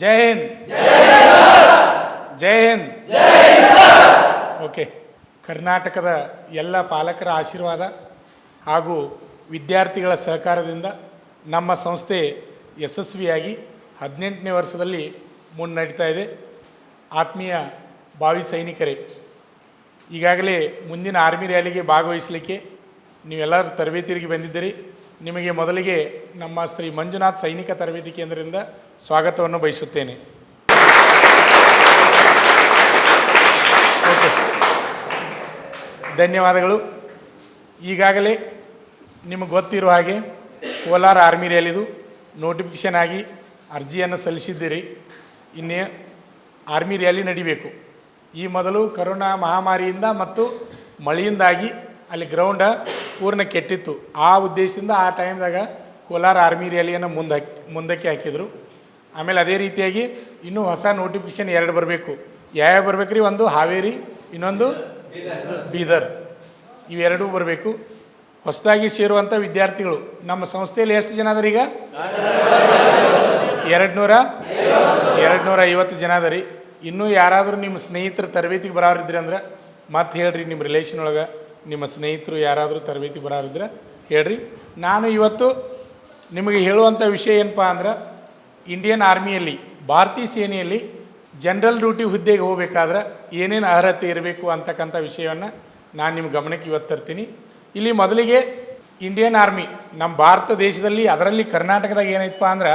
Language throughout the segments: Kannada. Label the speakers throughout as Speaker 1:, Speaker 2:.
Speaker 1: ಜೈ ಹಿಂದ್. ಜೈ ಹಿಂದ್. ಓಕೆ. ಕರ್ನಾಟಕದ ಎಲ್ಲ ಪಾಲಕರ ಆಶೀರ್ವಾದ ಹಾಗೂ ವಿದ್ಯಾರ್ಥಿಗಳ ಸಹಕಾರದಿಂದ ನಮ್ಮ ಸಂಸ್ಥೆ ಯಶಸ್ವಿಯಾಗಿ 18ನೇ ವರ್ಷದಲ್ಲಿ ಮುನ್ನಡೀತಾ ಇದೆ. ಆತ್ಮೀಯ ಭಾವಿ ಸೈನಿಕರೇ, ಈಗಾಗಲೇ ಮುಂದಿನ ಆರ್ಮಿ ರ್ಯಾಲಿಗೆ ಭಾಗವಹಿಸಲಿಕ್ಕೆ ನೀವೆಲ್ಲರೂ ತರಬೇತಿಗೆ ಬಂದಿದ್ದೀರಿ. ನಿಮಗೆ ಮೊದಲಿಗೆ ನಮ್ಮ ಶ್ರೀ ಮಂಜುನಾಥ್ ಸೈನಿಕ ತರಬೇತಿ ಕೇಂದ್ರದಿಂದ ಸ್ವಾಗತವನ್ನು ಬಯಸುತ್ತೇನೆ. ಓಕೆ, ಧನ್ಯವಾದಗಳು. ಈಗಾಗಲೇ ನಿಮಗೆ ಗೊತ್ತಿರೋ ಹಾಗೆ ಕೋಲಾರ ಆರ್ಮಿ ರ್ಯಾಲಿದು ನೋಟಿಫಿಕೇಷನ್ ಆಗಿ ಅರ್ಜಿಯನ್ನು ಸಲ್ಲಿಸಿದ್ದೀರಿ. ಇನ್ನೇ ಆರ್ಮಿ ರ್ಯಾಲಿ ನಡಿಬೇಕು. ಈ ಮೊದಲು ಕರೋನಾ ಮಹಾಮಾರಿಯಿಂದ ಮತ್ತು ಮಳೆಯಿಂದಾಗಿ ಅಲ್ಲಿ ಗ್ರೌಂಡ ಪೂರ್ಣ ಕೆಟ್ಟಿತ್ತು. ಆ ಉದ್ದೇಶದಿಂದ ಆ ಟೈಮ್ದಾಗ ಕೋಲಾರ ಆರ್ಮಿ ರ್ಯಾಲಿಯನ್ನು ಮುಂದಕ್ಕೆ ಹಾಕಿದರು. ಆಮೇಲೆ ಅದೇ ರೀತಿಯಾಗಿ ಇನ್ನೂ ಹೊಸ ನೋಟಿಫಿಕೇಷನ್ 2 ಬರಬೇಕು. ಯಾವ್ಯಾವ ಬರ್ಬೇಕು ರೀ? ಒಂದು ಹಾವೇರಿ, ಇನ್ನೊಂದು ಬೀದರ್. ಇವೆರಡೂ ಬರಬೇಕು. ಹೊಸದಾಗಿ ಸೇರುವಂಥ ವಿದ್ಯಾರ್ಥಿಗಳು ನಮ್ಮ ಸಂಸ್ಥೆಯಲ್ಲಿ ಎಷ್ಟು ಜನ ಅದರೀಗ? 250 ಜನ ಅದರಿ. ಇನ್ನೂ ಯಾರಾದರೂ ನಿಮ್ಮ ಸ್ನೇಹಿತರು ತರಬೇತಿಗೆ ಬರೋರಿದ್ರಿ ಅಂದ್ರೆ ಮತ್ತೆ ಹೇಳ್ರಿ. ನಿಮ್ಮ ರಿಲೇಷನ್ ಒಳಗೆ ನಿಮ್ಮ ಸ್ನೇಹಿತರು ಯಾರಾದರೂ ತರಬೇತಿ ಬರೋರಿದ್ರೆ ಹೇಳ್ರಿ. ನಾನು ಇವತ್ತು ನಿಮಗೆ ಹೇಳುವಂಥ ವಿಷಯ ಏನಪ್ಪ ಅಂದ್ರೆ, ಇಂಡಿಯನ್ ಆರ್ಮಿಯಲ್ಲಿ, ಭಾರತೀಯ ಸೇನೆಯಲ್ಲಿ ಜನರಲ್ ಡ್ಯೂಟಿ ಹುದ್ದೆಗೆ ಹೋಗಬೇಕಾದ್ರೆ ಏನೇನು ಅರ್ಹತೆ ಇರಬೇಕು ಅಂತಕ್ಕಂಥ ವಿಷಯವನ್ನು ನಾನು ನಿಮ್ಮ ಗಮನಕ್ಕೆ ಇವತ್ತು ತರ್ತೀನಿ. ಇಲ್ಲಿ ಮೊದಲಿಗೆ ಇಂಡಿಯನ್ ಆರ್ಮಿ ನಮ್ಮ ಭಾರತ ದೇಶದಲ್ಲಿ, ಅದರಲ್ಲಿ ಕರ್ನಾಟಕದಾಗ ಏನೈತಪ್ಪ ಅಂದ್ರೆ,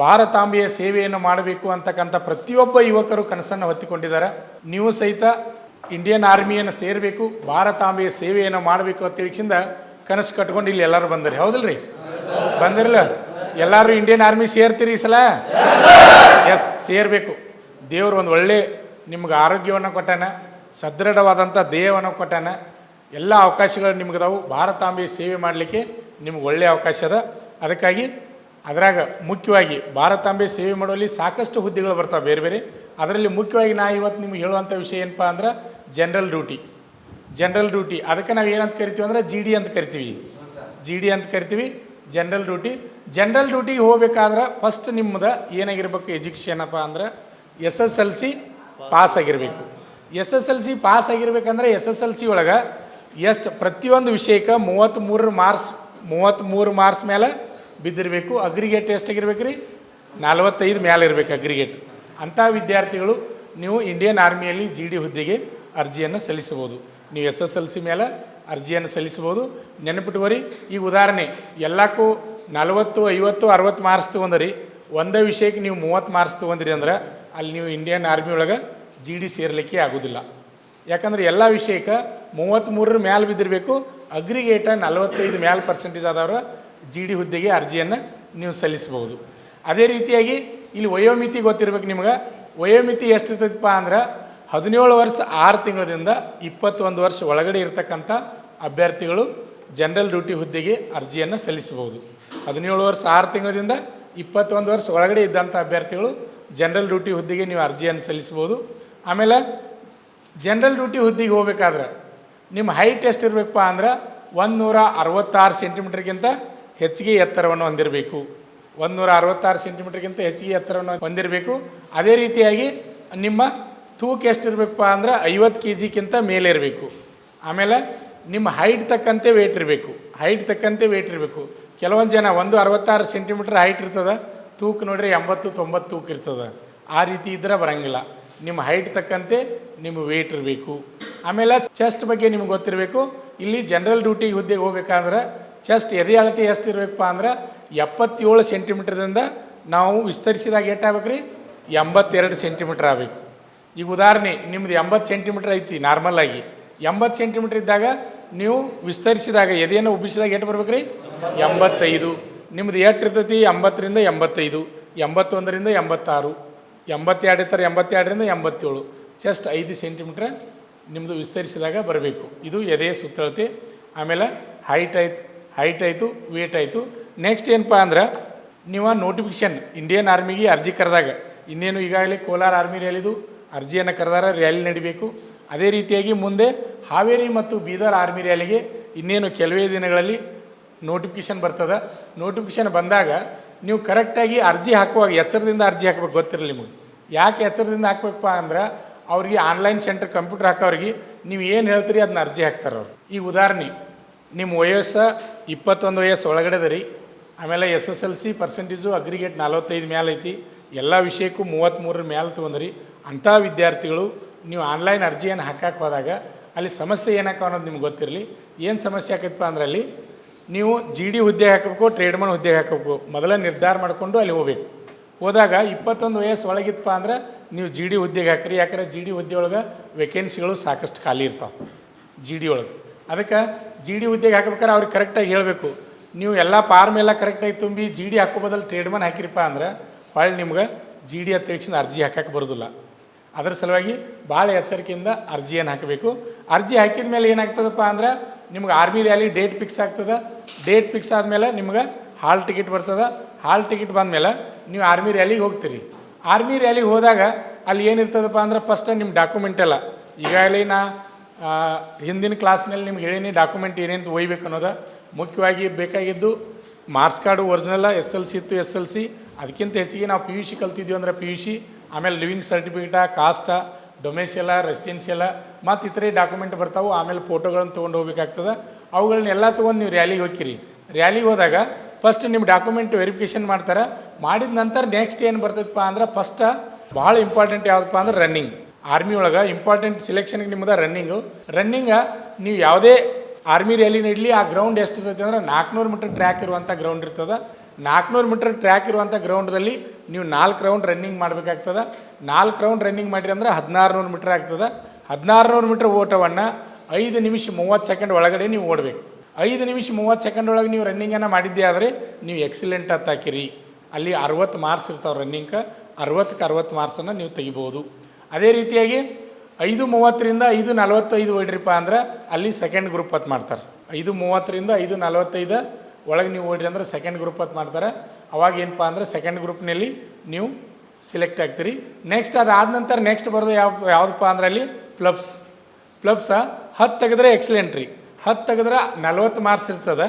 Speaker 1: ಭಾರತಾಂಬೆಯ ಸೇವೆಯನ್ನು ಮಾಡಬೇಕು ಅಂತಕ್ಕಂಥ ಪ್ರತಿಯೊಬ್ಬ ಯುವಕರು ಕನಸನ್ನು ಹೊತ್ತಿಕೊಂಡಿದ್ದಾರೆ. ನೀವು ಸಹಿತ ಇಂಡಿಯನ್ ಆರ್ಮಿಯನ್ನು ಸೇರಬೇಕು, ಭಾರತಾಂಬೆಯ ಸೇವೆಯನ್ನು ಮಾಡಬೇಕು ಅಂತ ತಿಳಿಸಿಂದ ಕನಸು ಕಟ್ಕೊಂಡು ಇಲ್ಲಿ ಎಲ್ಲರೂ ಬಂದರಿ. ಹೌದಲ್ರಿ? ಬಂದಿರಲ್ಲ? ಎಲ್ಲರೂ ಇಂಡಿಯನ್ ಆರ್ಮಿ ಸೇರ್ತೀರಿ ಈ ಸಲ? ಎಸ್, ಸೇರಬೇಕು. ದೇವರು ಒಂದು ಒಳ್ಳೆ ನಿಮ್ಗೆ ಆರೋಗ್ಯವನ್ನು ಕೊಟ್ಟಾನ, ಸದೃಢವಾದಂಥ ದೇಹವನ್ನು ಕೊಟ್ಟಾನ, ಎಲ್ಲ ಅವಕಾಶಗಳು ನಿಮ್ಗದಾವು. ಭಾರತಾಂಬೆಯ ಸೇವೆ ಮಾಡಲಿಕ್ಕೆ ನಿಮ್ಗೆ ಒಳ್ಳೆಯ ಅವಕಾಶ ಅದ. ಅದಕ್ಕಾಗಿ ಅದರಾಗ ಮುಖ್ಯವಾಗಿ ಭಾರತಾಂಬೆ ಸೇವೆ ಮಾಡುವಲ್ಲಿ ಸಾಕಷ್ಟು ಹುದ್ದೆಗಳು ಬರ್ತಾವೆ ಬೇರೆ ಬೇರೆ. ಅದರಲ್ಲಿ ಮುಖ್ಯವಾಗಿ ನಾ ಇವತ್ತು ನಿಮ್ಗೆ ಹೇಳುವಂಥ ವಿಷಯ ಏನಪ್ಪ ಅಂದ್ರೆ, ಜನರಲ್ ಡ್ಯೂಟಿ. ಜನರಲ್ ಡ್ಯೂಟಿ ಅದಕ್ಕೆ ನಾವು ಏನಂತ ಕರಿತೀವಿ ಅಂದ್ರೆ GD ಅಂತ ಕರಿತೀವಿ. GD ಅಂತ ಕರಿತೀವಿ, ಜನರಲ್ ಡ್ಯೂಟಿ. ಜನರಲ್ ಡ್ಯೂಟಿಗೆ ಹೋಗ್ಬೇಕಾದ್ರೆ ಫಸ್ಟ್ ನಿಮ್ಮದು ಏನಾಗಿರ್ಬೇಕು ಎಜುಕೇಷನ್ ಅಪ್ಪ ಅಂದ್ರೆ, SSLC ಪಾಸ್ ಆಗಿರಬೇಕು. SSLC ಪಾಸ್ ಆಗಿರ್ಬೇಕಂದ್ರೆ SSLC ಒಳಗೆ ಎಷ್ಟು ಪ್ರತಿಯೊಂದು ವಿಷಯಕ್ಕೆ 33 ಮಾರ್ಕ್ಸ್ ಮೇಲೆ ಬಿದ್ದಿರಬೇಕು. ಅಗ್ರಿಗೇಟ್ ಎಷ್ಟಾಗಿರ್ಬೇಕು ರೀ? 45 ಮೇಲೆ ಇರಬೇಕು ಅಗ್ರಿಗೇಟ್. ಅಂಥ ವಿದ್ಯಾರ್ಥಿಗಳು ನೀವು ಇಂಡಿಯನ್ ಆರ್ಮಿಯಲ್ಲಿ GD ಹುದ್ದೆಗೆ ಅರ್ಜಿಯನ್ನು ಸಲ್ಲಿಸ್ಬೋದು. ನೀವು SSLC ಮೇಲೆ ಅರ್ಜಿಯನ್ನು ಸಲ್ಲಿಸ್ಬೋದು. ನೆನಪಿಟ್ಕೋರಿ. ಈಗ ಉದಾಹರಣೆ ಎಲ್ಲಕ್ಕೂ 40, 50, 60 ಮಾರ್ಕ್ಸ್ ತೊಗೊಂಡ್ರಿ, ಒಂದೇ ವಿಷಯಕ್ಕೆ ನೀವು 30 ಮಾರ್ಕ್ಸ್ ತೊಗೊಂಡ್ರಿ ಅಂದ್ರೆ ಅಲ್ಲಿ ನೀವು ಇಂಡಿಯನ್ ಆರ್ಮಿ ಒಳಗೆ GD ಸೇರಲಿಕ್ಕೆ ಆಗೋದಿಲ್ಲ. ಯಾಕಂದ್ರೆ ಎಲ್ಲ ವಿಷಯಕ್ಕೆ 33 ಮೇಲೆ ಬಿದ್ದಿರಬೇಕು. ಅಗ್ರಿಗೇಟ 45 ಮೇಲೆ ಪರ್ಸೆಂಟೇಜ್ ಆದವರು GD ಹುದ್ದೆಗೆ ಅರ್ಜಿಯನ್ನು ನೀವು ಸಲ್ಲಿಸ್ಬೋದು. ಅದೇ ರೀತಿಯಾಗಿ ಇಲ್ಲಿ ವಯೋಮಿತಿ ಗೊತ್ತಿರ್ಬೇಕು ನಿಮ್ಗೆ. ವಯೋಮಿತಿ ಎಷ್ಟಿರ್ತೈತಪ್ಪ ಅಂದ್ರೆ, 17 ವರ್ಷ 6 ತಿಂಗಳಿಂದ 21 ವರ್ಷ ಒಳಗಡೆ ಇರ್ತಕ್ಕಂಥ ಅಭ್ಯರ್ಥಿಗಳು ಜನರಲ್ ಡ್ಯೂಟಿ ಹುದ್ದೆಗೆ ಅರ್ಜಿಯನ್ನು ಸಲ್ಲಿಸ್ಬೋದು. 17 ವರ್ಷ 6 ತಿಂಗಳಿಂದ 21 ವರ್ಷ ಒಳಗಡೆ ಇದ್ದಂಥ ಅಭ್ಯರ್ಥಿಗಳು ಜನರಲ್ ಡ್ಯೂಟಿ ಹುದ್ದೆಗೆ ನೀವು ಅರ್ಜಿಯನ್ನು ಸಲ್ಲಿಸ್ಬೋದು. ಆಮೇಲೆ ಜನರಲ್ ಡ್ಯೂಟಿ ಹುದ್ದೆಗೆ ಹೋಗ್ಬೇಕಾದ್ರೆ ನಿಮ್ಮ ಹೈಟ್ ಎಷ್ಟಿರಬೇಕಪ್ಪ ಅಂದ್ರೆ, 166 ಸೆಂಟಿಮೀಟರ್ಗಿಂತ ಹೆಚ್ಚಿಗೆ ಎತ್ತರವನ್ನು ಹೊಂದಿರಬೇಕು. 166 ಸೆಂಟಿಮೀಟರ್ಗಿಂತ ಹೆಚ್ಚಿಗೆ ಎತ್ತರವನ್ನು ಹೊಂದಿರಬೇಕು. ಅದೇ ರೀತಿಯಾಗಿ ನಿಮ್ಮ ತೂಕ ಎಷ್ಟಿರಬೇಕಪ್ಪ ಅಂದ್ರೆ 50 kgಕ್ಕಿಂತ ಮೇಲೆ ಇರಬೇಕು. ಆಮೇಲೆ ನಿಮ್ಮ ಹೈಟ್ ತಕ್ಕಂತೆ ವೇಟ್ ಇರಬೇಕು. ಕೆಲವೊಂದು ಜನ 166 ಸೆಂಟಿಮೀಟರ್ ಹೈಟ್ ಇರ್ತದೆ, ತೂಕ ನೋಡ್ರಿ 80-90 ತೂಕ ಇರ್ತದೆ. ಆ ರೀತಿ ಇದ್ರೆ ಬರೋಂಗಿಲ್ಲ. ನಿಮ್ಮ ಹೈಟ್ ತಕ್ಕಂತೆ ನಿಮ್ಮ ವೇಟ್ ಇರಬೇಕು. ಆಮೇಲೆ ಚೆಸ್ಟ್ ಬಗ್ಗೆ ನಿಮ್ಗೆ ಗೊತ್ತಿರಬೇಕು. ಇಲ್ಲಿ ಜನರಲ್ ಡ್ಯೂಟಿ ಹುದ್ದೆಗೆ ಹೋಗ್ಬೇಕಾದ್ರೆ ಚೆಸ್ಟ್ ಎದೆ ಅಳತೆ ಎಷ್ಟು ಇರಬೇಕಪ್ಪ ಅಂದ್ರೆ, 77 ಸೆಂಟಿಮೀಟರ್ದಿಂದ ನಾವು ವಿಸ್ತರಿಸಿದಾಗ ಏಟಾಗಬೇಕು ರೀ? 82 ಸೆಂಟಿಮೀಟರ್ ಆಗಬೇಕು. ಈಗ ಉದಾಹರಣೆ ನಿಮ್ದು 80 ಸೆಂಟಿಮೀಟರ್ ಐತಿ ನಾರ್ಮಲ್ ಆಗಿ. 80 ಸೆಂಟಿಮೀಟರ್ ಇದ್ದಾಗ ನೀವು ವಿಸ್ತರಿಸಿದಾಗ ಎದೆಯನ್ನು ಉಬ್ಬಿಸಿದಾಗ ಎಷ್ಟು ಬರ್ಬೇಕು ರೀ? 85. ನಿಮ್ದು ಎಷ್ಟು ಇರ್ತೈತಿ? 80ರಿಂದ 85, 81ರಿಂದ 86, 82 ಇರ್ತಾರೆ, 82ರಿಂದ 87. ಚೆಸ್ಟ್ 5 ಸೆಂಟಿಮೀಟ್ರ್ ನಿಮ್ಮದು ವಿಸ್ತರಿಸಿದಾಗ ಬರಬೇಕು. ಇದು ಎದೆಯ ಸುತ್ತಳತೆ. ಆಮೇಲೆ ಹೈಟ್ ಆಯಿತು, ವೇಟ್ ಆಯಿತು. ನೆಕ್ಸ್ಟ್ ಏನಪ್ಪ ಅಂದ್ರೆ, ನೀವು ನೋಟಿಫಿಕೇಷನ್ ಇಂಡಿಯನ್ ಆರ್ಮಿಗೆ ಅರ್ಜಿ ಕರೆದಾಗ, ಇನ್ನೇನು ಈಗಾಗಲೇ ಕೋಲಾರ ಆರ್ಮಿ ರ್ಯಾಲಿದು ಅರ್ಜಿಯನ್ನು ಕರೆದಾರ, ರ್ಯಾಲಿ ನಡಿಬೇಕು. ಅದೇ ರೀತಿಯಾಗಿ ಮುಂದೆ ಹಾವೇರಿ ಮತ್ತು ಬೀದರ್ ಆರ್ಮಿ ರ್ಯಾಲಿಗೆ ಇನ್ನೇನು ಕೆಲವೇ ದಿನಗಳಲ್ಲಿ ನೋಟಿಫಿಕೇಷನ್ ಬರ್ತದೆ. ನೋಟಿಫಿಕೇಷನ್ ಬಂದಾಗ ನೀವು ಕರೆಕ್ಟಾಗಿ ಅರ್ಜಿ ಹಾಕುವಾಗ ಎಚ್ಚರದಿಂದ ಅರ್ಜಿ ಹಾಕ್ಬೇಕು. ಗೊತ್ತಿರಲಿ ನಿಮಗೆ ಯಾಕೆ ಎಚ್ಚರದಿಂದ ಹಾಕ್ಬೇಕಪ್ಪ ಅಂದ್ರೆ ಅವ್ರಿಗೆ ಆನ್ಲೈನ್ ಸೆಂಟರ್ ಕಂಪ್ಯೂಟರ್ ಹಾಕೋರಿಗೆ ನೀವು ಏನು ಹೇಳ್ತೀರಿ ಅದನ್ನ ಅರ್ಜಿ ಹಾಕ್ತಾರೆ ಅವ್ರು. ಈಗ ಉದಾಹರಣೆ ನಿಮ್ಮ ವಯಸ್ಸು 21 ವಯಸ್ಸು ಒಳಗಡೆ ರೀ, ಆಮೇಲೆ SSLC ಪರ್ಸೆಂಟೇಜು ಅಗ್ರಿಗೇಟ್ 45 ಮೇಲೆ ಐತಿ, ಎಲ್ಲ ವಿಷಯಕ್ಕೂ 33 ಮೇಲೆ ತೊಗೊಂಡ್ರಿ. ಅಂಥ ವಿದ್ಯಾರ್ಥಿಗಳು ನೀವು ಆನ್ಲೈನ್ ಅರ್ಜಿಯನ್ನು ಹಾಕಕ್ಕೆ ಹೋದಾಗ ಅಲ್ಲಿ ಸಮಸ್ಯೆ ಏನಕ್ಕ ಅನ್ನೋದು ನಿಮ್ಗೆ ಗೊತ್ತಿರಲಿ. ಏನು ಸಮಸ್ಯೆ ಆಕೈತಪ್ಪ ಅಂದ್ರೆ ಅಲ್ಲಿ ನೀವು GD ಹುದ್ದೆ ಹಾಕಬೇಕು, ಟ್ರೇಡ್ಮನ್ ಹುದ್ದೆ ಹಾಕಬೇಕು, ಮೊದಲ ನಿರ್ಧಾರ ಮಾಡಿಕೊಂಡು ಅಲ್ಲಿ ಹೋಗ್ಬೇಕು. ಹೋದಾಗ 21 ವಯಸ್ಸು ಒಳಗಿತ್ತಪ್ಪ ಅಂದ್ರೆ ನೀವು GD ಹುದ್ದೆಗೆ ಹಾಕ್ರಿ. ಯಾಕಂದರೆ GD ಹುದ್ದೆ ಒಳಗೆ ವೇಕೆನ್ಸಿಗಳು ಸಾಕಷ್ಟು ಖಾಲಿ ಇರ್ತಾವೆ GD ಒಳಗೆ. ಅದಕ್ಕೆ GD ಹುದ್ದೆಗೆ ಹಾಕ್ಬೇಕಾದ್ರೆ ಅವ್ರಿಗೆ ಕರೆಕ್ಟಾಗಿ ಹೇಳಬೇಕು. ನೀವು ಎಲ್ಲ ಫಾರ್ಮ್ ಎಲ್ಲ ಕರೆಕ್ಟಾಗಿ ತುಂಬಿ GD ಹಾಕೋ ಬದಲು ಟ್ರೇಡ್ಮನ್ ಹಾಕಿರಿಪ್ಪ ಅಂದ್ರೆ ಹೊಳ್ಳಿ ನಿಮ್ಗೆ GD ಅಂತ ತಿಳಿಸಿದ ಅರ್ಜಿ ಹಾಕಕ್ಕೆ ಬರೋದಿಲ್ಲ. ಅದರ ಸಲುವಾಗಿ ಭಾಳ ಎಚ್ಚರಿಕೆಯಿಂದ ಅರ್ಜಿಯನ್ನು ಹಾಕಬೇಕು. ಅರ್ಜಿ ಹಾಕಿದ ಮೇಲೆ ಏನಾಗ್ತದಪ್ಪ ಅಂದ್ರೆ ನಿಮ್ಗೆ ಆರ್ಮಿ ರ್ಯಾಲಿ ಡೇಟ್ ಫಿಕ್ಸ್ ಆಗ್ತದೆ. ಡೇಟ್ ಫಿಕ್ಸ್ ಆದಮೇಲೆ ನಿಮ್ಗೆ ಹಾಲ್ ಟಿಕೆಟ್ ಬರ್ತದೆ. ಹಾಲ್ ಟಿಕೆಟ್ ಬಂದಮೇಲೆ ನೀವು ಆರ್ಮಿ ರ್ಯಾಲಿಗೆ ಹೋಗ್ತೀರಿ. ಆರ್ಮಿ ರ್ಯಾಲಿಗೆ ಹೋದಾಗ ಅಲ್ಲಿ ಏನಿರ್ತದಪ್ಪ ಅಂದ್ರೆ ಫಸ್ಟ್ ನಿಮ್ಮ ಡಾಕ್ಯುಮೆಂಟ್ ಎಲ್ಲ ಈಗಾಗಲೇ ನಾ ಹಿಂದಿನ ಕ್ಲಾಸ್ನಲ್ಲಿ ನಿಮ್ಗೆ ಹೇಳೀನಿ ಡಾಕ್ಯುಮೆಂಟ್ ಏನೇನು ಒಯ್ಬೇಕು ಅನ್ನೋದು. ಮುಖ್ಯವಾಗಿ ಬೇಕಾಗಿದ್ದು ಮಾರ್ಕ್ಸ್ ಕಾರ್ಡು ಒರಿಜಿನಲ್ಲ, SLC ಇತ್ತು SLC, ಅದಕ್ಕಿಂತ ಹೆಚ್ಚಿಗೆ ನಾವು PUC ಕಲ್ತಿದ್ವಿ ಅಂದರೆ PUC, ಆಮೇಲೆ ಲಿವಿಂಗ್ ಸರ್ಟಿಫಿಕೇಟ, ಕಾಸ್ಟ, ಡೊಮೆಸಿಯಲ, ರೆಸಿಡೆನ್ಷಿಯಲ ಮತ್ತು ಇತರೆ ಡಾಕ್ಯುಮೆಂಟ್ ಬರ್ತಾವೆ. ಆಮೇಲೆ ಫೋಟೋಗಳನ್ನು ತೊಗೊಂಡು ಹೋಗ್ಬೇಕಾಗ್ತದೆ. ಅವುಗಳನ್ನೆಲ್ಲ ತೊಗೊಂಡು ನೀವು ರ್ಯಾಲಿಗೆ ಹೋಗ್ತೀರಿ. ರ್ಯಾಲಿಗೆ ಹೋದಾಗ ಫಸ್ಟ್ ನಿಮ್ಮ ಡಾಕ್ಯುಮೆಂಟ್ ವೆರಿಫಿಕೇಷನ್ ಮಾಡ್ತಾರೆ. ಮಾಡಿದ ನಂತರ ನೆಕ್ಸ್ಟ್ ಏನು ಬರ್ತದಪ್ಪ ಅಂದ್ರೆ ಫಸ್ಟ್ ಭಾಳ ಇಂಪಾರ್ಟೆಂಟ್ ಯಾವುದಪ್ಪ ಅಂದ್ರೆ ರನ್ನಿಂಗ್. ಆರ್ಮಿ ಒಳಗೆ ಇಂಪಾರ್ಟೆಂಟ್ ಸಿಲೆಕ್ಷನ್ಗೆ ನಿಮ್ಮದು ರನ್ನಿಂಗ ನೀವು ಯಾವುದೇ ಆರ್ಮಿ ರ್ಯಾಲಿ ನೀಡಲಿ ಆ ಗ್ರೌಂಡ್ ಎಷ್ಟು ಇರ್ತೈತೆ ಅಂದ್ರೆ 400 ಮೀಟರ್ ಟ್ರ್ಯಾಕ್ ಇರುವಂಥ ಗ್ರೌಂಡ್ ಇರ್ತದೆ. 400 ಮೀಟರ್ ಟ್ರ್ಯಾಕ್ ಇರುವಂಥ ಗ್ರೌಂಡ್ದಲ್ಲಿ ನೀವು 4 ರೌಂಡ್ ರನ್ನಿಂಗ್ ಮಾಡಬೇಕಾಗ್ತದೆ. 4 ರೌಂಡ್ ರನ್ನಿಂಗ್ ಮಾಡಿರಿ ಅಂದ್ರೆ 1600 ಮೀಟರ್ ಆಗ್ತದೆ. 1600 ಮೀಟರ್ ಓಟವನ್ನು 5 ನಿಮಿಷ 30 ಸೆಕೆಂಡ್ ಒಳಗಡೆ ನೀವು ಓಡಬೇಕು. 5 ನಿಮಿಷ 30 ಸೆಕೆಂಡ್ ಒಳಗೆ ನೀವು ರನ್ನಿಂಗನ್ನು ಮಾಡಿದ್ದೇ ಆದರೆ ನೀವು ಎಕ್ಸಲೆಂಟ್ ಅಂತ ಹಾಕಿರಿ. ಅಲ್ಲಿ 60 ಮಾರ್ಕ್ಸ್ ಇರ್ತಾವೆ ರನ್ನಿಂಗ್ಗೆ. 60ಕ್ಕೆ 60 ಮಾರ್ಕ್ಸನ್ನು ನೀವು ತೆಗಿಬೋದು. ಅದೇ ರೀತಿಯಾಗಿ 5:30ರಿಂದ 5:45 ಓಡಿರಿಪ್ಪ ಅಂದ್ರೆ ಅಲ್ಲಿ ಸೆಕೆಂಡ್ ಗ್ರೂಪ್ ಅಂತ ಮಾಡ್ತಾರೆ. 5:30ರಿಂದ 5:45 ಒಳಗೆ ನೀವು ಓಡಿರಿ ಅಂದ್ರೆ ಸೆಕೆಂಡ್ ಗ್ರೂಪ್ ಅಂತ ಮಾಡ್ತಾರೆ. ಅವಾಗ ಏನಪ್ಪ ಅಂದ್ರೆ ಸೆಕೆಂಡ್ ಗ್ರೂಪ್ನಲ್ಲಿ ನೀವು ಸಿಲೆಕ್ಟ್ ಆಗ್ತೀರಿ. ನೆಕ್ಸ್ಟ್ ಅದಾದ ನಂತರ ನೆಕ್ಸ್ಟ್ ಬರೋದು ಯಾವುದಪ್ಪ ಅಂದ್ರೆ ಅಲ್ಲಿ ಪ್ಲಬ್ಸ್ 10 ತೆಗೆದ್ರೆ ಎಕ್ಸಲೆಂಟ್ ರೀ. 10 ತೆಗೆದ್ರೆ 40 ಮಾರ್ಕ್ಸ್ ಇರ್ತದೆ.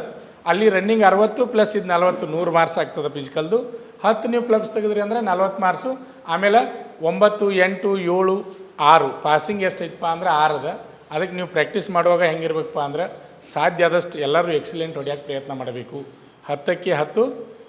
Speaker 1: ಅಲ್ಲಿ ರನ್ನಿಂಗ್ 60 ಪ್ಲಸ್ ಇದು 40 100 ಮಾರ್ಕ್ಸ್ ಆಗ್ತದೆ ಫಿಸಿಕಲ್ದು. 10 ನೀವು ಪ್ಲಬ್ಸ್ ತೆಗೆದ್ರಿ ಅಂದರೆ 40 ಮಾರ್ಕ್ಸು. ಆಮೇಲೆ 9, 8, 7, 6 ಪಾಸಿಂಗ್ ಎಷ್ಟೈತಪ್ಪ ಅಂದ್ರೆ 6 ಅದ. ಅದಕ್ಕೆ ನೀವು ಪ್ರಾಕ್ಟೀಸ್ ಮಾಡುವಾಗ ಹೆಂಗಿರ್ಬೇಕಪ್ಪ ಅಂದ್ರೆ ಸಾಧ್ಯ ಆದಷ್ಟು ಎಲ್ಲರೂ ಎಕ್ಸಲೆಂಟ್ ಹೊಡೆಯೋಕ್ಕೆ ಪ್ರಯತ್ನ ಮಾಡಬೇಕು. 10ಕ್ಕೆ 10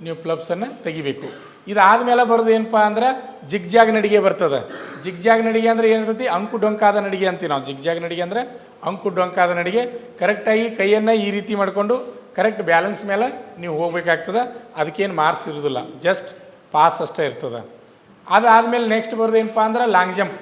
Speaker 1: ನೀವು ಪ್ಲಬ್ಸನ್ನು ತೆಗಿಬೇಕು. ಇದಾದಮೇಲೆ ಬರೋದು ಏನಪ್ಪ ಅಂದ್ರೆ ಜಿಗ್ಜಾಗ್ ನಡಿಗೆ ಬರ್ತದೆ. ಜಿಗ್ಜಾಗ್ ನಡಿಗೆ ಅಂದರೆ ಏನಿರ್ತೈತಿ ಅಂಕು ಡೊಂಕಾದ ನಡಿಗೆ ಅಂತೀವಿ ನಾವು. ಜಿಗ್ಜಾಗ್ ನಡಿಗೆ ಅಂದರೆ ಅಂಕು ಡೊಂಕಾದ ನಡಿಗೆ. ಕರೆಕ್ಟಾಗಿ ಕೈಯನ್ನು ಈ ರೀತಿ ಮಾಡಿಕೊಂಡು ಕರೆಕ್ಟ್ ಬ್ಯಾಲೆನ್ಸ್ ಮೇಲೆ ನೀವು ಹೋಗ್ಬೇಕಾಗ್ತದೆ. ಅದಕ್ಕೇನು ಮಾರ್ಕ್ಸ್ ಇರೋದಿಲ್ಲ, ಜಸ್ಟ್ ಪಾಸ್ ಅಷ್ಟೇ ಇರ್ತದೆ. ಅದಾದಮೇಲೆ ನೆಕ್ಸ್ಟ್ ಬರೋದು ಏನಪ್ಪ ಅಂದ್ರೆ ಲಾಂಗ್ ಜಂಪ್.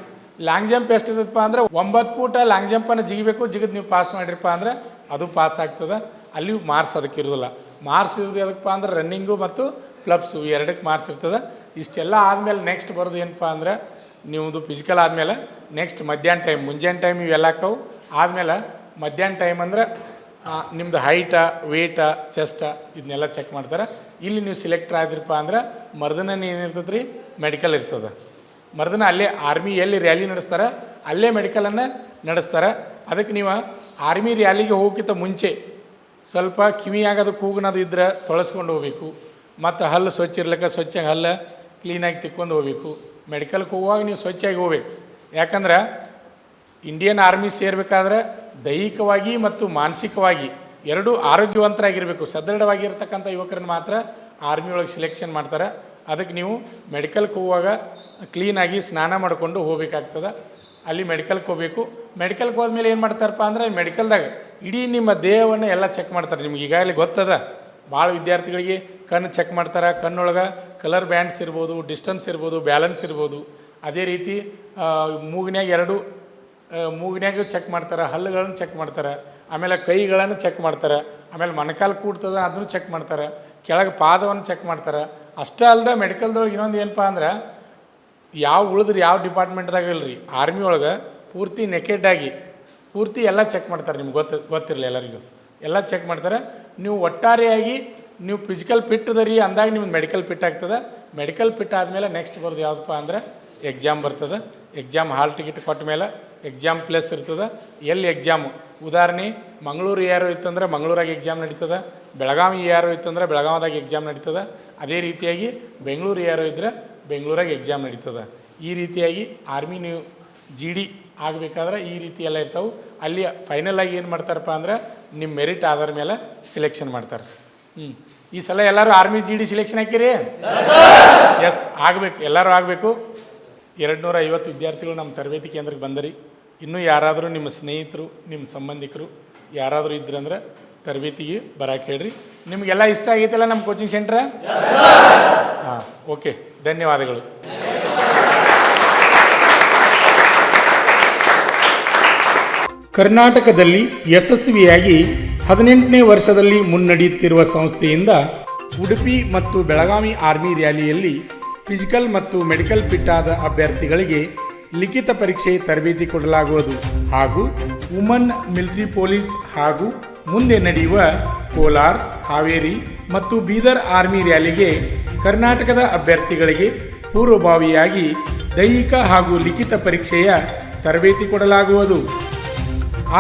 Speaker 1: ಲಾಂಗ್ ಜಂಪ್ ಎಷ್ಟು ಇರ್ತದಪ್ಪ ಅಂದ್ರೆ 9 ಫೂಟ ಲಾಂಗ್ ಜಂಪನ್ನು ಜಿಗಿಬೇಕು. ಜಿಗಿದು ನೀವು ಪಾಸ್ ಮಾಡಿರಪ್ಪ ಅಂದ್ರೆ ಅದು ಪಾಸ್ ಆಗ್ತದೆ. ಅಲ್ಲಿ ಮಾರ್ಕ್ಸ್ ಅದಕ್ಕೆ ಇರೋದಿಲ್ಲ. ಮಾರ್ಕ್ಸ್ ಇರೋದು ಅದಕ್ಕಪ್ಪ ಅಂದ್ರೆ ರನ್ನಿಂಗು ಮತ್ತು ಪ್ಲಬ್ಸು ಎರಡಕ್ಕೆ ಮಾರ್ಕ್ಸ್ ಇರ್ತದೆ. ಇಷ್ಟೆಲ್ಲ ಆದಮೇಲೆ ನೆಕ್ಸ್ಟ್ ಬರೋದು ಏನಪ್ಪ ಅಂದ್ರೆ ನೀವುದು ಫಿಸಿಕಲ್ ಆದಮೇಲೆ ನೆಕ್ಸ್ಟ್ ಮಧ್ಯಾಹ್ನ ಟೈಮ್, ಮುಂಜಾನೆ ಟೈಮ್ ಇವೆಲ್ಲಕ್ಕವು ಆದಮೇಲೆ ಮಧ್ಯಾಹ್ನ ಟೈಮ್ ಅಂದ್ರೆ ನಿಮ್ಮದು ಹೈಟ, ವೇಟ, ಚೆಸ್ಟ ಇದನ್ನೆಲ್ಲ ಚೆಕ್ ಮಾಡ್ತಾರೆ. ಇಲ್ಲಿ ನೀವು ಸಿಲೆಕ್ಟ್ ಆದಿರಪ್ಪ ಅಂದ್ರೆ ಮರ್ದನ ಏನಿರ್ತದೆ ರೀ ಮೆಡಿಕಲ್ ಇರ್ತದೆ. ಮರ್ದನ ಅಲ್ಲೇ ಆರ್ಮಿ ಎಲ್ಲಿ ರ್ಯಾಲಿ ನಡೆಸ್ತಾರೆ ಅಲ್ಲೇ ಮೆಡಿಕಲನ್ನು ನಡೆಸ್ತಾರೆ. ಅದಕ್ಕೆ ನೀವು ಆರ್ಮಿ ರ್ಯಾಲಿಗೆ ಹೋಗೋಕ್ಕಿಂತ ಮುಂಚೆ ಸ್ವಲ್ಪ ಕಿವಿಯಾಗೋದು ಕೂಗನದು ಇದ್ದರೆ ತೊಳಸ್ಕೊಂಡು ಹೋಗ್ಬೇಕು. ಮತ್ತು ಹಲ್ಲು ಸ್ವಚ್ಛ ಇರ್ಲಿಕ್ಕೆ ಸ್ವಚ್ಛಾಗಿ ಹಲ್ಲು ಕ್ಲೀನಾಗಿ ತಿಕ್ಕೊಂಡು ಹೋಗ್ಬೇಕು. ಮೆಡಿಕಲ್ಗೆ ಹೋಗುವಾಗ ನೀವು ಸ್ವಚ್ಛಾಗಿ ಹೋಗ್ಬೇಕು. ಯಾಕಂದ್ರೆ ಇಂಡಿಯನ್ ಆರ್ಮಿ ಸೇರಬೇಕಾದ್ರೆ ದೈಹಿಕವಾಗಿ ಮತ್ತು ಮಾನಸಿಕವಾಗಿ ಎರಡೂ ಆರೋಗ್ಯವಂತರಾಗಿರಬೇಕು. ಸದೃಢವಾಗಿರ್ತಕ್ಕಂಥ ಯುವಕರನ್ನು ಮಾತ್ರ ಆರ್ಮಿ ಒಳಗೆ ಸಿಲೆಕ್ಷನ್ ಮಾಡ್ತಾರೆ. ಅದಕ್ಕೆ ನೀವು ಮೆಡಿಕಲ್ಗೆ ಹೋಗುವಾಗ ಕ್ಲೀನಾಗಿ ಸ್ನಾನ ಮಾಡಿಕೊಂಡು ಹೋಗ್ಬೇಕಾಗ್ತದೆ. ಅಲ್ಲಿ ಮೆಡಿಕಲ್ಗೆ ಹೋಗಬೇಕು. ಮೆಡಿಕಲ್ಗೆ ಹೋದ್ಮೇಲೆ ಏನು ಮಾಡ್ತಾರಪ್ಪ ಅಂದರೆ ಮೆಡಿಕಲ್ದಾಗ ಇಡೀ ನಿಮ್ಮ ದೇಹವನ್ನು ಎಲ್ಲ ಚೆಕ್ ಮಾಡ್ತಾರೆ. ನಿಮ್ಗೆ ಈಗಾಗಲೇ ಗೊತ್ತದ, ಭಾಳ ವಿದ್ಯಾರ್ಥಿಗಳಿಗೆ ಕಣ್ಣು ಚೆಕ್ ಮಾಡ್ತಾರೆ. ಕಣ್ಣೊಳಗೆ ಕಲರ್ ಬ್ಯಾಂಡ್ಸ್ ಇರ್ಬೋದು, ಡಿಸ್ಟೆನ್ಸ್ ಇರ್ಬೋದು, ಬ್ಯಾಲೆನ್ಸ್ ಇರ್ಬೋದು. ಅದೇ ರೀತಿ ಮೂಗಿನ್ಯಾಗ ಚೆಕ್ ಮಾಡ್ತಾರೆ, ಹಲ್ಲುಗಳನ್ನು ಚೆಕ್ ಮಾಡ್ತಾರೆ, ಆಮೇಲೆ ಕೈಗಳನ್ನು ಚೆಕ್ ಮಾಡ್ತಾರೆ, ಆಮೇಲೆ ಮೊಣಕಾಲು ಕೂಡ್ತದ ಅದನ್ನು ಚೆಕ್ ಮಾಡ್ತಾರೆ, ಕೆಳಗೆ ಪಾದವನ್ನು ಚೆಕ್ ಮಾಡ್ತಾರೆ. ಅಷ್ಟೇ ಅಲ್ಲದೆ ಮೆಡಿಕಲ್ದೊಳಗೆ ಇನ್ನೊಂದು ಏನಪ್ಪ ಅಂದ್ರೆ ಯಾವ ಡಿಪಾರ್ಟ್ಮೆಂಟ್ದಾಗ ಇಲ್ಲರಿ ಆರ್ಮಿ ಒಳಗೆ ಪೂರ್ತಿ ನೆಕೆಡ್ಡಾಗಿ ಪೂರ್ತಿ ಎಲ್ಲ ಚೆಕ್ ಮಾಡ್ತಾರೆ. ನಿಮ್ಗೆ ಗೊತ್ತಿರಲಿ ಎಲ್ಲರಿಗೂ ಎಲ್ಲ ಚೆಕ್ ಮಾಡ್ತಾರೆ. ನೀವು ಒಟ್ಟಾರೆಯಾಗಿ ನೀವು ಫಿಸಿಕಲ್ ಫಿಟ್ ಅದ ರೀ ಅಂದಾಗ ನಿಮ್ಗೆ ಮೆಡಿಕಲ್ ಫಿಟ್ ಆಗ್ತದೆ. ಮೆಡಿಕಲ್ ಫಿಟ್ ಆದಮೇಲೆ ನೆಕ್ಸ್ಟ್ ಬರೋದು ಯಾವುದಪ್ಪ ಅಂದರೆ ಎಕ್ಸಾಮ್ ಬರ್ತದೆ. ಎಕ್ಸಾಮ್ ಹಾಲ್ ಟಿಕೆಟ್ ಕೊಟ್ಟ ಮೇಲೆ ಎಕ್ಸಾಮ್ ಪ್ಲೇಸ್ ಇರ್ತದೆ. ಎಲ್ಲಿ ಎಕ್ಸಾಮು ಉದಾಹರಣೆ ಮಂಗಳೂರು ಯಾರು ಇತ್ತಂದ್ರೆ ಮಂಗಳೂರಾಗ ಎಕ್ಸಾಮ್ ನಡೀತದೆ, ಬೆಳಗಾವಿ ಯಾರು ಇತ್ತಂದ್ರೆ ಬೆಳಗಾವಿದಾಗ ಎಕ್ಸಾಮ್ ನಡೀತದೆ. ಅದೇ ರೀತಿಯಾಗಿ ಬೆಂಗಳೂರು ಯಾರು ಇದ್ದರೆ ಬೆಂಗಳೂರಾಗ ಎಕ್ಸಾಮ್ ನಡೀತದೆ. ಈ ರೀತಿಯಾಗಿ ಆರ್ಮಿ ನೀವು GD ಆಗಬೇಕಾದ್ರೆ ಈ ರೀತಿ ಎಲ್ಲ ಇರ್ತಾವೆ. ಅಲ್ಲಿ ಫೈನಲಾಗಿ ಏನು ಮಾಡ್ತಾರಪ್ಪ ಅಂದ್ರೆ ನಿಮ್ಮ ಮೆರಿಟ್ ಆಧಾರ ಮೇಲೆ ಸಿಲೆಕ್ಷನ್ ಮಾಡ್ತಾರೆ. ಈ ಸಲ ಎಲ್ಲರೂ ಆರ್ಮಿ GD ಸಿಲೆಕ್ಷನ್ ಹಾಕಿರಿ? ಎಸ್, ಆಗಬೇಕು, ಎಲ್ಲರೂ ಆಗಬೇಕು. 250 ವಿದ್ಯಾರ್ಥಿಗಳು ನಮ್ಮ ತರಬೇತಿ ಕೇಂದ್ರಕ್ಕೆ ಬಂದರಿ. ಇನ್ನೂ ಯಾರಾದರೂ ನಿಮ್ಮ ಸ್ನೇಹಿತರು, ನಿಮ್ಮ ಸಂಬಂಧಿಕರು ಯಾರಾದರೂ ಇದ್ರಂದ್ರೆ ತರಬೇತಿಗೆ ಬರೋಕೆ ಹೇಳ್ರಿ. ನಿಮಗೆಲ್ಲ ಇಷ್ಟ ಆಗೈತಲ್ಲ ನಮ್ಮ ಕೋಚಿಂಗ್ ಸೆಂಟ್ರ? ಹಾಂ, ಓಕೆ, ಧನ್ಯವಾದಗಳು. ಕರ್ನಾಟಕದಲ್ಲಿ ಯಶಸ್ವಿಯಾಗಿ 18ನೇ ವರ್ಷದಲ್ಲಿ ಮುನ್ನಡೆಯುತ್ತಿರುವ ಸಂಸ್ಥೆಯಿಂದ ಉಡುಪಿ ಮತ್ತು ಬೆಳಗಾವಿ ಆರ್ಮಿ ರ್ಯಾಲಿಯಲ್ಲಿ ಫಿಸಿಕಲ್ ಮತ್ತು ಮೆಡಿಕಲ್ ಫಿಟ್ ಆದ ಅಭ್ಯರ್ಥಿಗಳಿಗೆ ಲಿಖಿತ ಪರೀಕ್ಷೆ ತರಬೇತಿ ಕೊಡಲಾಗುವುದು ಹಾಗೂ ವುಮನ್ ಮಿಲಿಟರಿ ಪೊಲೀಸ್ ಹಾಗೂ ಮುಂದೆ ನಡೆಯುವ ಕೋಲಾರ, ಹಾವೇರಿ ಮತ್ತು ಬೀದರ್ ಆರ್ಮಿ ರ್ಯಾಲಿಗೆ ಕರ್ನಾಟಕದ ಅಭ್ಯರ್ಥಿಗಳಿಗೆ ಪೂರ್ವಭಾವಿಯಾಗಿ ದೈಹಿಕ ಹಾಗೂ ಲಿಖಿತ ಪರೀಕ್ಷೆಯ ತರಬೇತಿ ಕೊಡಲಾಗುವುದು.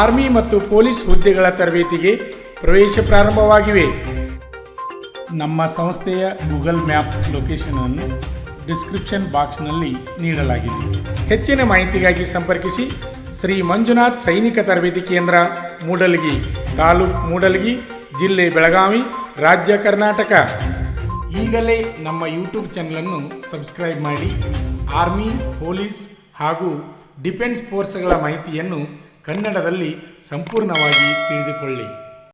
Speaker 1: ಆರ್ಮಿ ಮತ್ತು ಪೊಲೀಸ್ ಹುದ್ದೆಗಳ ತರಬೇತಿಗೆ ಪ್ರವೇಶ ಪ್ರಾರಂಭವಾಗಿವೆ. ನಮ್ಮ ಸಂಸ್ಥೆಯ ಗೂಗಲ್ ಮ್ಯಾಪ್ ಲೊಕೇಶನ್ ಅನ್ನು ಡಿಸ್ಕ್ರಿಪ್ಷನ್ ಬಾಕ್ಸ್ನಲ್ಲಿ ನೀಡಲಾಗಿದೆ. ಹೆಚ್ಚಿನ ಮಾಹಿತಿಗಾಗಿ ಸಂಪರ್ಕಿಸಿ ಶ್ರೀ ಮಂಜುನಾಥ್ ಸೈನಿಕ ತರಬೇತಿ ಕೇಂದ್ರ, ಮೂಡಲಗಿ, ತಾಲೂಕು ಮೂಡಲಗಿ, ಜಿಲ್ಲೆ ಬೆಳಗಾವಿ, ರಾಜ್ಯ ಕರ್ನಾಟಕ. ಈಗಲೇ ನಮ್ಮ ಯೂಟ್ಯೂಬ್ ಚಾನಲನ್ನು ಸಬ್ಸ್ಕ್ರೈಬ್ ಮಾಡಿ ಆರ್ಮಿ, ಪೊಲೀಸ್ ಹಾಗೂ ಡಿಫೆನ್ಸ್ ಫೋರ್ಸ್ಗಳ ಮಾಹಿತಿಯನ್ನು ಕನ್ನಡದಲ್ಲಿ ಸಂಪೂರ್ಣವಾಗಿ ತಿಳಿದುಕೊಳ್ಳಿ.